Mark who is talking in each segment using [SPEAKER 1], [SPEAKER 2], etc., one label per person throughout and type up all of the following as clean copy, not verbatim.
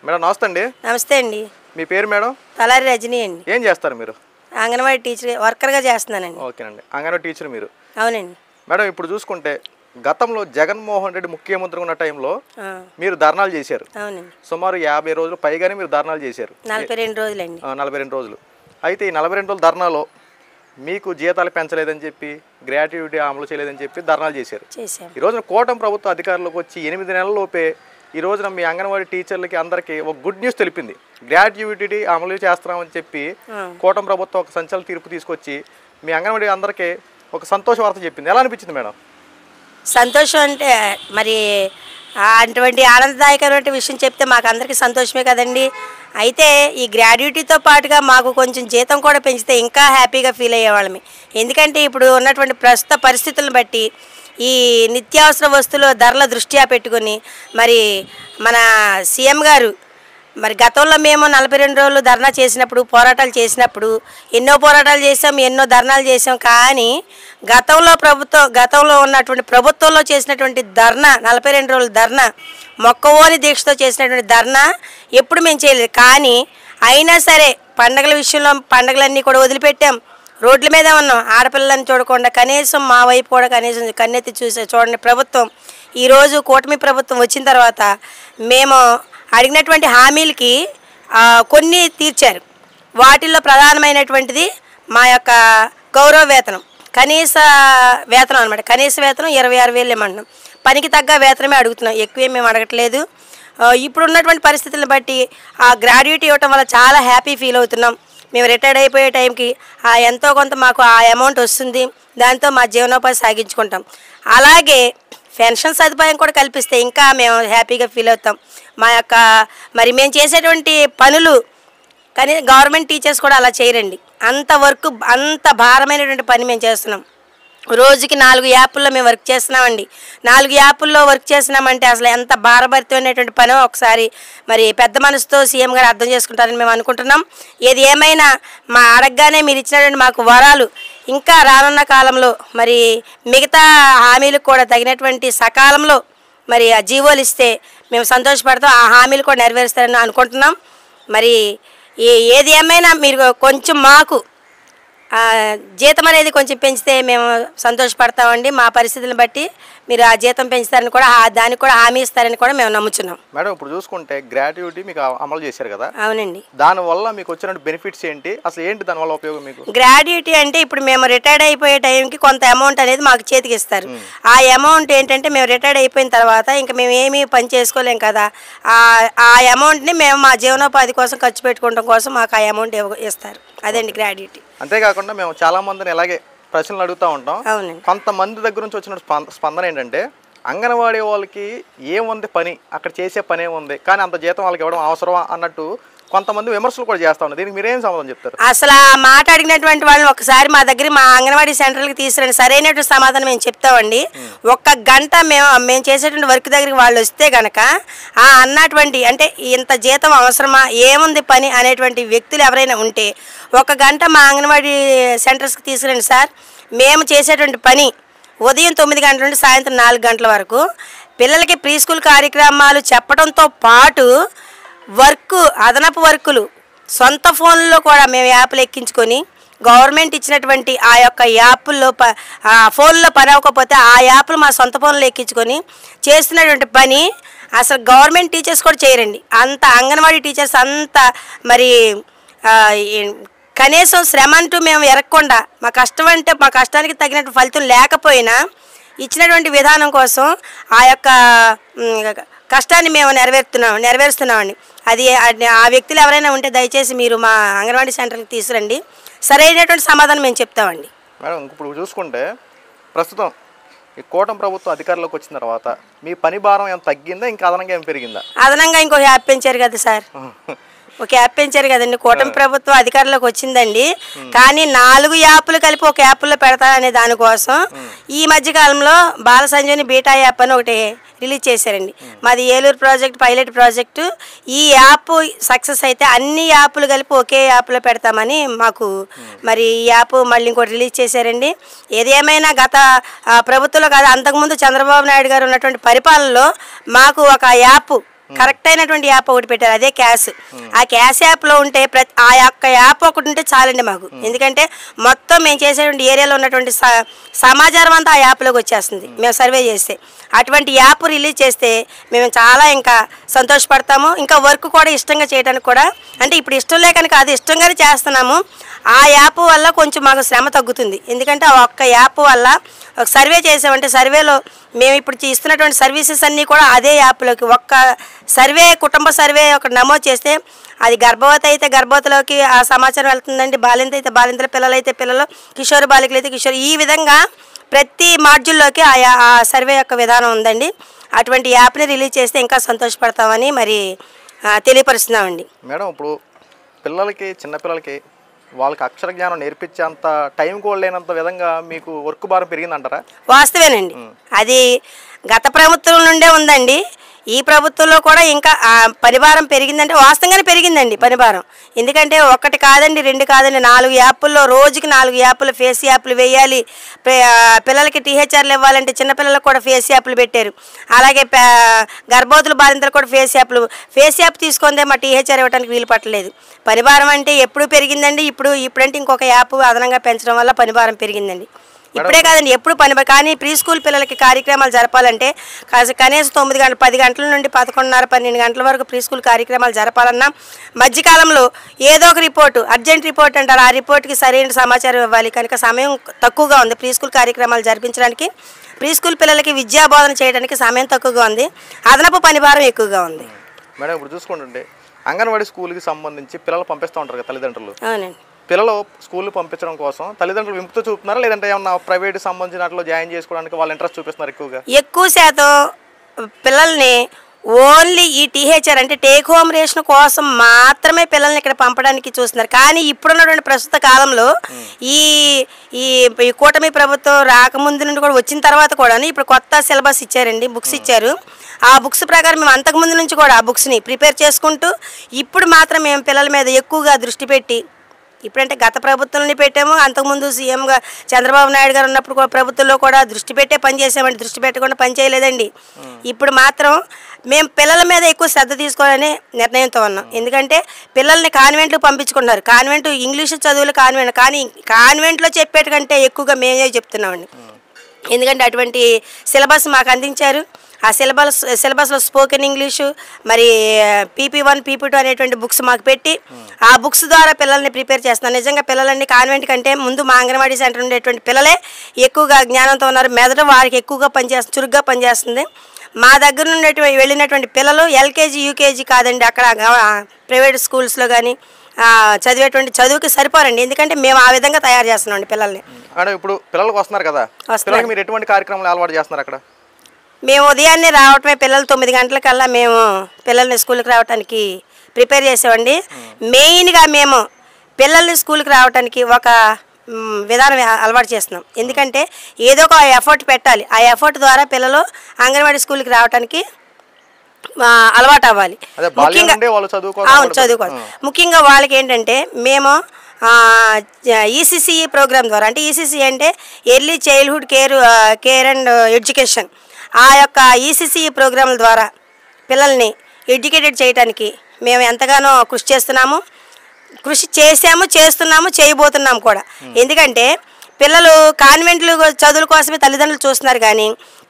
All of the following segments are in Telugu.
[SPEAKER 1] మేడం నమస్తే అండి.
[SPEAKER 2] నమస్తే అండి.
[SPEAKER 1] మీ పేరు మేడం?
[SPEAKER 2] తలారి రజనీ అండి.
[SPEAKER 1] ఏం చేస్తారు మీరు?
[SPEAKER 2] అంగన్వాడీ టీచర్ వర్కర్గా చేస్తున్నానండి.
[SPEAKER 1] ఓకేనండి, అంగన్వాడీ టీచర్ మీరు?
[SPEAKER 2] అవునండి
[SPEAKER 1] మేడం. ఇప్పుడు చూసుకుంటే గతంలో జగన్మోహన్ రెడ్డి ముఖ్యమంత్రి ఉన్న టైంలో మీరు ధర్నాలు చేశారు.
[SPEAKER 2] అవునండి.
[SPEAKER 1] సుమారు 50 రోజులు పైగానే మీరు ధర్నాలు చేశారు.
[SPEAKER 2] 42 రోజులండి.
[SPEAKER 1] 42 రోజులు. అయితే ఈ 42 రోజుల ధర్నాలో మీకు జీతాలు పెంచలేదని చెప్పి, గ్రాట్యుటీ అమలు చేయలేదని చెప్పి ధర్నాలు చేశారు. ఈ రోజున కూటమి ప్రభుత్వ అధికారులకు వచ్చి 8 నెలలలోపే ఈ రోజున మీ అంగన్వాడీ టీచర్లకి అందరికీ ఒక గుడ్ న్యూస్ తెలిపింది. గ్రాట్యుటీ అమలు చేస్తున్నామని చెప్పి కూటమి ప్రభుత్వం ఒక సంచలన తీర్పు తీసుకొచ్చి మీ అంగన్వాడీ అందరికీ ఒక సంతోష వార్త చెప్పింది. ఎలా అనిపించింది మేడం?
[SPEAKER 2] సంతోషం అంటే మరి అటువంటి ఆనందదాయకమైన విషయం చెప్తే మాకు అందరికీ సంతోషమే కదండి. అయితే ఈ గ్రాడ్యుటీతో పాటుగా మాకు కొంచెం జీతం కూడా పెంచితే ఇంకా హ్యాపీగా ఫీల్ అయ్యేవాళ్ళమే. ఎందుకంటే ఇప్పుడు ఉన్నటువంటి ప్రస్తుత పరిస్థితులను బట్టి ఈ నిత్యావసర వస్తువుల ధరల దృష్ట్యా పెట్టుకుని మరి మన సీఎం గారు మరి గతంలో మేము 42 రోజులు ధర్నా చేసినప్పుడు, పోరాటాలు చేసినప్పుడు ఎన్నో పోరాటాలు చేసాం, ఎన్నో ధర్నాలు చేసాం. కానీ గతంలో ఉన్నటువంటి ప్రభుత్వంలో చేసినటువంటి ధర్నా, 42 రోజుల ధర్నా, మొక్కవోని దీక్షతో చేసినటువంటి ధర్నా ఎప్పుడు మేము చేయలేదు. కానీ అయినా సరే పండగల విషయంలో పండగలన్నీ కూడా వదిలిపెట్టాం, రోడ్ల మీద ఉన్నాం. ఆడపిల్లలని చూడకుండా కనీసం మా వైపు కూడా కనీసం కన్నెత్తి చూడండి ప్రభుత్వం. ఈరోజు కూటమి ప్రభుత్వం వచ్చిన తర్వాత మేము అడిగినటువంటి హామీలకి కొన్ని తీర్చారు. వాటిల్లో ప్రధానమైనటువంటిది మా యొక్క గౌరవ వేతనం, కనీస వేతనం అనమాట. కనీస వేతనం 26,000 ఇవ్వమంటున్నాం. పనికి తగ్గ వేతనమే అడుగుతున్నాం, ఎక్కువే మేము అడగట్లేదు. ఇప్పుడు ఉన్నటువంటి పరిస్థితులను బట్టి ఆ గ్రాడ్యుటీ ఇవ్వటం వల్ల చాలా హ్యాపీ ఫీల్ అవుతున్నాం. మేము రిటైర్డ్ అయిపోయే టైంకి ఎంతో కొంత మాకు ఆ అమౌంట్ వస్తుంది, దాంతో మా జీవనోపాధి సాగించుకుంటాం. అలాగే పెన్షన్ సదుపాయం కూడా కల్పిస్తే ఇంకా మేము హ్యాపీగా ఫీల్ అవుతాం. మా యొక్క మరి మేము చేసేటువంటి పనులు కానీ గవర్నమెంట్ టీచర్స్ కూడా అలా చేయరండి. అంత భారమైనటువంటి పని మేము చేస్తున్నాం. రోజుకి 4 యాప్ల్లో మేము వర్క్ చేస్తున్నామండి. 4 యాప్ల్లో వర్క్ చేస్తున్నామంటే అసలు ఎంత భారభరితమైనటువంటి పనో ఒకసారి మరి పెద్ద మనసుతో సీఎం గారు అర్థం చేసుకుంటారని మేము అనుకుంటున్నాం. ఏది ఏమైనా మా అడగగానే మీరు ఇచ్చినటువంటి మాకు వరాలు ఇంకా రానున్న కాలంలో మరి మిగతా హామీలకు కూడా తగినటువంటి సకాలంలో మరి ఆ జీవోలు ఇస్తే మేము సంతోషపడతాం. ఆ హామీలు కూడా నెరవేరుస్తారని అనుకుంటున్నాం. మరి ఏది ఏమైనా మీరు కొంచెం మాకు జీతం అనేది కొంచెం పెంచితే మేము సంతోషపడతామండి. మా పరిస్థితులను బట్టి మీరు ఆ జీతం పెంచుతారని కూడా దానికి కూడా హామీ ఇస్తారని కూడా మేము నమ్ముతున్నాం.
[SPEAKER 1] మేడం ఇప్పుడు చూసుకుంటే గ్రాట్యుటీ మీకు అమలు చేశారు కదా?
[SPEAKER 2] అవునండి.
[SPEAKER 1] దానివల్ల మీకు వచ్చిన బెనిఫిట్స్ ఏంటి, అసలు ఏంటి దానివల్ల ఉపయోగం మీకు?
[SPEAKER 2] గ్రాడ్యుటీ అంటే ఇప్పుడు మేము రిటైర్డ్ అయిపోయే టైంకి కొంత అమౌంట్ అనేది మాకు చేతికి ఇస్తారు. ఆ అమౌంట్ ఏంటంటే మేము రిటైర్డ్ అయిపోయిన తర్వాత ఇంకా మేము ఏమీ పని చేసుకోలేం కదా, ఆ అమౌంట్ని మేము మా జీవనోపాధి కోసం ఖర్చు పెట్టుకోవడం కోసం మాకు ఆ అమౌంట్ ఇస్తారు. అదండి గ్రాడ్యుటీ.
[SPEAKER 1] అంతేకాకుండా మేము చాలా మందిని ఇలాగే ప్రశ్నలు అడుగుతూ ఉంటాం.
[SPEAKER 2] అవునండి.
[SPEAKER 1] కొంతమంది దగ్గర నుంచి వచ్చిన స్పందన ఏంటంటే అంగన్వాడీ వాళ్ళకి ఏముంది పని, అక్కడ చేసే పని ఏముంది, కానీ అంత జీతం వాళ్ళకి ఇవ్వడం అవసరమా అన్నట్టు కొంతమంది విమర్శలు కూడా చేస్తూ ఉన్నారు. దీనికి మీరేం సమాధానం చెప్తారు?
[SPEAKER 2] అసలు ఆ మాట అడిగినటువంటి వాళ్ళని ఒకసారి మా దగ్గర మా అంగన్వాడీ సెంటర్కి తీసుకురండి, సరైనటువంటి సమాధానం మేము చెప్తామండి. 1 గంట మేము చేసేటువంటి వర్క్ దగ్గరికి వాళ్ళు వస్తే కనుక అన్నటువంటి అంటే ఇంత జీతం అవసరమా, ఏముంది పని అనేటువంటి వ్యక్తులు ఎవరైనా ఉంటే 1 గంట మా అంగన్వాడీ సెంటర్స్కి తీసుకురండి సార్. మేము చేసేటువంటి పని ఉదయం 9 గంటల నుండి సాయంత్రం 4 గంటల వరకు పిల్లలకి ప్రీ స్కూల్ కార్యక్రమాలు చెప్పడంతో పాటు అదనపు వర్కులు సొంత ఫోన్లో కూడా మేము యాప్లు ఎక్కించుకొని గవర్నమెంట్ ఇచ్చినటువంటి ఆ యొక్క యాప్ల్లో ఫోన్లో పని అవ్వకపోతే ఆ యాప్లు మా సొంత ఫోన్లో ఎక్కించుకొని చేస్తున్నటువంటి పని అసలు గవర్నమెంట్ టీచర్స్ కూడా చేయరండి. అంత అంగన్వాడీ టీచర్స్ అంత మరి కనీసం శ్రమ అంటూ మేము ఎరగకుండా మా కష్టం అంటే మా కష్టానికి తగినట్టు ఫలితం లేకపోయినా ఇచ్చినటువంటి విధానం కోసం ఆ యొక్క కష్టాన్ని మేము నెరవేరుస్తున్నామండి. అది ఆ వ్యక్తులు ఎవరైనా ఉంటే దయచేసి మీరు మా అంగన్వాడీ సెంటర్కి తీసుకురండి, సరైనటువంటి సమాధానం మేము చెప్తామండి.
[SPEAKER 1] మేడం ఇప్పుడు చూసుకుంటే ప్రస్తుతం ఈ కూటమి ప్రభుత్వం అధికారంలోకి వచ్చిన తర్వాత మీ పని భారం ఏం తగ్గిందా, ఇంకా అదనంగా ఏం పెరిగిందా?
[SPEAKER 2] అదనంగా ఇంకో యాప్ పెంచారు కదా సార్, ఒక యాప్ పెంచారు కదండి. కూటమి ప్రభుత్వం అధికారంలోకి వచ్చిందండి, కానీ 4 యాప్లు కలిపి ఒక యాప్లో పెడతారనే దానికోసం ఈ మధ్యకాలంలో బాల సంజీవని బీటా యాప్ అని ఒకటి రిలీజ్ చేశారండి. మాది ఏలూరు ప్రాజెక్ట్ పైలట్ ప్రాజెక్టు. ఈ యాప్ సక్సెస్ అయితే అన్ని యాప్లు కలిపి ఒకే యాప్లో పెడతామని మాకు మరి ఈ యాప్ మళ్ళీ ఇంకోటి రిలీజ్ చేశారండి. ఏది ఏమైనా గత ప్రభుత్వంలో కాదు, అంతకుముందు చంద్రబాబు నాయుడు గారు ఉన్నటువంటి పరిపాలనలో మాకు ఒక యాప్ కరెక్ట్ అయినటువంటి యాప్ ఒకటి పెట్టారు, అదే క్యాష్. ఆ క్యాష్ యాప్లో ఉంటే ఆ యొక్క యాప్ ఒకటి ఉంటే చాలండి మాకు. ఎందుకంటే మొత్తం మేము చేసేటువంటి ఏరియాలో ఉన్నటువంటి సమాచారం అంతా ఆ యాప్లోకి వచ్చేస్తుంది మేము సర్వే చేస్తే. అటువంటి యాప్ రిలీజ్ చేస్తే మేము చాలా ఇంకా సంతోషపడతాము. ఇంకా వర్క్ కూడా ఇష్టంగా చేయడానికి కూడా, అంటే ఇప్పుడు ఇష్టం లేకని కాదు, ఇష్టంగానే చేస్తున్నాము. ఆ యాప్ వల్ల కొంచెం మాకు శ్రమ తగ్గుతుంది. ఎందుకంటే ఆ ఒక్క యాప్ వల్ల ఒక సర్వే చేసామంటే సర్వేలో మేము ఇప్పుడు ఇస్తున్నటువంటి సర్వీసెస్ అన్నీ కూడా అదే యాప్లోకి ఒక్క సర్వే, కుటుంబ సర్వే ఒక నమోదు చేస్తే అది గర్భవతి అయితే గర్భవతిలోకి ఆ సమాచారం వెళ్తుందండి, బాలింత అయితే బాలింతల, పిల్లలైతే పిల్లలు, కిషోర బాలికలు అయితే కిషోర్, ఈ విధంగా ప్రతి మాడ్యూల్లోకి ఆ సర్వే యొక్క విధానం ఉందండి. అటువంటి యాప్ని రిలీజ్ చేస్తే ఇంకా సంతోషపడతామని మరి తెలియపరుస్తున్నామండి.
[SPEAKER 1] మేడం, ఇప్పుడు పిల్లలకి, చిన్నపిల్లలకి వాళ్ళకి అక్షర జ్ఞానం నేర్పించేంత టైం కూడా లేనంత విధంగా మీకు వర్క్ భారం పెరిగిందంటారా?
[SPEAKER 2] వాస్తవేనండి, అది గత ప్రభుత్వం నుండే ఉందండి. ఈ ప్రభుత్వంలో కూడా ఇంకా పనిభారం పెరిగిందంటే వాస్తవంగానే పెరిగిందండి పనిభారం. ఎందుకంటే ఒకటి కాదండి, రెండు కాదండి, 4 యాప్ల్లో రోజుకి 4 యాప్లు ఫేస్ యాప్లు వేయాలి. పిల్లలకి టీహెచ్ఆర్లు ఇవ్వాలంటే చిన్నపిల్లలకు కూడా ఫేస్ యాప్లు పెట్టారు. అలాగే గర్భవతుల బాధితులు కూడా ఫేస్ యాప్ తీసుకుందే మా టీహెచ్ఆర్ ఇవ్వడానికి వీలు పట్టలేదు. పనిభారం అంటే ఎప్పుడు పెరిగిందండి, ఇప్పుడంటే ఇంకొక యాప్ అదనంగా పెంచడం వల్ల పనిభారం పెరిగిందండి. ఇప్పుడే కాదండి, ఎప్పుడు కానీ ప్రీ స్కూల్ పిల్లలకి కార్యక్రమాలు జరపాలంటే కనీసం 9 గంటలు, 10 గంటల నుండి 11:30, 12 గంటల వరకు ప్రీ స్కూల్ కార్యక్రమాలు జరపాలన్నా మధ్యకాలంలో ఏదో ఒక రిపోర్టు, అర్జెంట్ రిపోర్ట్ అంటారు, ఆ రిపోర్ట్కి సరైన సమాచారం ఇవ్వాలి. కనుక సమయం తక్కువగా ఉంది ప్రీ స్కూల్ కార్యక్రమాలు జరిపించడానికి. ప్రీ స్కూల్ పిల్లలకి విద్యాబోధన చేయడానికి సమయం తక్కువగా ఉంది, అదనపు పనిభారం ఎక్కువగా ఉంది.
[SPEAKER 1] మేడం, ఇప్పుడు చూసుకుంటుంటే అంగన్వాడీ స్కూల్కి సంబంధించి పిల్లలు పంపిస్తూ ఉంటారు కదా తల్లిదండ్రులు.
[SPEAKER 2] అవునండి.
[SPEAKER 1] పిల్లలు స్కూల్కి పంపించడం కోసం తల్లిదండ్రులు విముక్తి చూపుతున్నారా, లేదంటే ఏమన్నా ప్రైవేట్ సంబంధించిన వాటిలో జాయిన్ చేసుకోవడానికి వాళ్ళు ఇంట్రెస్ట్ చూపిస్తున్నారు ఎక్కువగా?
[SPEAKER 2] ఎక్కువ శాతం పిల్లల్ని ఓన్లీ ఈ టీహెచ్ఆర్ అంటే టేక్ హోమ్ రేషన్ కోసం మాత్రమే పిల్లల్ని ఇక్కడ పంపడానికి చూస్తున్నారు. కానీ ఇప్పుడున్నటువంటి ప్రస్తుత కాలంలో ఈ కూటమి ప్రభుత్వం రాకముందు నుండి కూడా వచ్చిన తర్వాత కూడా ఇప్పుడు కొత్త సిలబస్ ఇచ్చారండి, బుక్స్ ఇచ్చారు. ఆ బుక్స్ ప్రకారం మేము అంతకుముందు నుంచి కూడా ఆ బుక్స్ని ప్రిపేర్ చేసుకుంటూ ఇప్పుడు మాత్రం మేము పిల్లల మీద ఎక్కువగా దృష్టి పెట్టి, ఇప్పుడంటే గత ప్రభుత్వంలోనే పెట్టాము, అంతకుముందు సీఎంగా చంద్రబాబు నాయుడు గారు ఉన్నప్పుడు కూడా ప్రభుత్వంలో కూడా దృష్టి పెట్టే పని చేసామండి, దృష్టి పెట్టకుండా పని చేయలేదండి. ఇప్పుడు మాత్రం మేము పిల్లల మీద ఎక్కువ శ్రద్ధ తీసుకోవాలని నిర్ణయంతో ఉన్నాం. ఎందుకంటే పిల్లల్ని కాన్వెంట్లు పంపించుకుంటున్నారు, కాన్వెంట్ ఇంగ్లీషు చదువులు కాన్వెంట్, కానీ కాన్వెంట్లో చెప్పేటకంటే ఎక్కువగా మేమే చెప్తున్నామండి. ఎందుకంటే అటువంటి సిలబస్ మాకు అందించారు. ఆ సిలబస్లో స్పోకెన్ ఇంగ్లీషు, మరి PP1, PP2 అనేటువంటి బుక్స్ మాకు పెట్టి ఆ బుక్స్ ద్వారా పిల్లల్ని ప్రిపేర్ చేస్తున్నాం. నిజంగా పిల్లలన్నీ కాన్వెంట్ కంటే ముందు మా అంగన్వాడీ సెంటర్ ఉండేటువంటి పిల్లలే ఎక్కువగా జ్ఞానంతో ఉన్నారు. మెదడు వారికి ఎక్కువగా చురుగ్గా పనిచేస్తుంది. మా దగ్గర నుండి వెళ్ళినటువంటి పిల్లలు LKG, UKG కాదండి, అక్కడ ప్రైవేట్ స్కూల్స్లో కానీ చదివేటువంటి చదువుకి సరిపోరండి. ఎందుకంటే మేము ఆ విధంగా తయారు చేస్తున్నాం పిల్లల్ని.
[SPEAKER 1] ఇప్పుడు పిల్లలకు వస్తున్నారు కదా, మీరు ఎటువంటి కార్యక్రమాలు అలవాటు చేస్తున్నారు అక్కడ?
[SPEAKER 2] మేము ఉదయాన్నే రావటమే, పిల్లలు 9 గంటలకల్లా మేము పిల్లల్ని స్కూల్కి రావడానికి ప్రిపేర్ చేసామండి. మెయిన్గా మేము పిల్లల్ని స్కూల్కి రావడానికి ఒక విధానం అలవాటు చేస్తున్నాం. ఎందుకంటే ఏదో ఒక ఎఫర్ట్ పెట్టాలి, ఆ ఎఫర్ట్ ద్వారా పిల్లలు అంగన్వాడీ స్కూల్కి రావడానికి అలవాటు అవ్వాలి. చదువుకోవాలి. ముఖ్యంగా వాళ్ళకి ఏంటంటే మేము ECCE ప్రోగ్రామ్ ద్వారా, అంటే ECCE అంటే early childhood care and education, ఆ యొక్క ECCE ప్రోగ్రాంల ద్వారా పిల్లల్ని ఎడ్యుకేటెడ్ చేయడానికి మేము ఎంతగానో కృషి చేస్తున్నాము, చేయబోతున్నాము కూడా. ఎందుకంటే పిల్లలు కాన్వెంట్లు చదువుల కోసమే తల్లిదండ్రులు చూస్తున్నారు, కానీ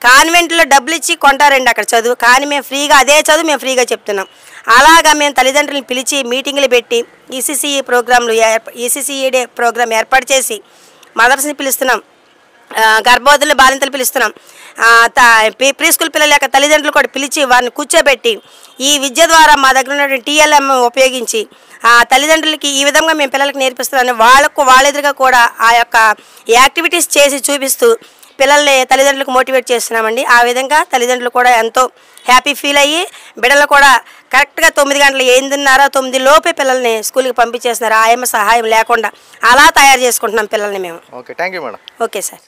[SPEAKER 2] కాన్వెంట్లో డబ్బులు ఇచ్చి కొంటారండి అక్కడ చదువు, కానీ మేము ఫ్రీగా అదే చదువు మేము ఫ్రీగా చెప్తున్నాం. అలాగా మేము తల్లిదండ్రులను పిలిచి మీటింగ్లు పెట్టి ECCE ప్రోగ్రాంలు, ECCE డే ప్రోగ్రాం ఏర్పాటు చేసి మదర్స్ని పిలుస్తున్నాం, గర్భవతులు బాలింతలు పిలుస్తున్నాం, ప్రీ స్కూల్ పిల్లల యొక్క తల్లిదండ్రులు కూడా పిలిచి వారిని కూర్చోబెట్టి ఈ విద్య ద్వారా మా దగ్గర ఉన్నటువంటి TLM ఉపయోగించి ఆ తల్లిదండ్రులకి ఈ విధంగా మేము పిల్లలకి నేర్పిస్తున్నాం, వాళ్ళ ఎదురుగా కూడా ఆ యొక్క యాక్టివిటీస్ చేసి చూపిస్తూ పిల్లల్ని తల్లిదండ్రులకు మోటివేట్ చేస్తున్నామండి. ఆ విధంగా తల్లిదండ్రులు కూడా ఎంతో హ్యాపీ ఫీల్ అయ్యి బిడ్డలు కూడా కరెక్ట్గా 9 గంటలు 8:30, 9 లోపే పిల్లల్ని స్కూల్కి పంపించేస్తున్నారు, ఆయమ్మ సహాయం లేకుండా. అలా తయారు చేసుకుంటున్నాం పిల్లల్ని మేము.
[SPEAKER 1] Okay, thank you madam.
[SPEAKER 2] Okay sir.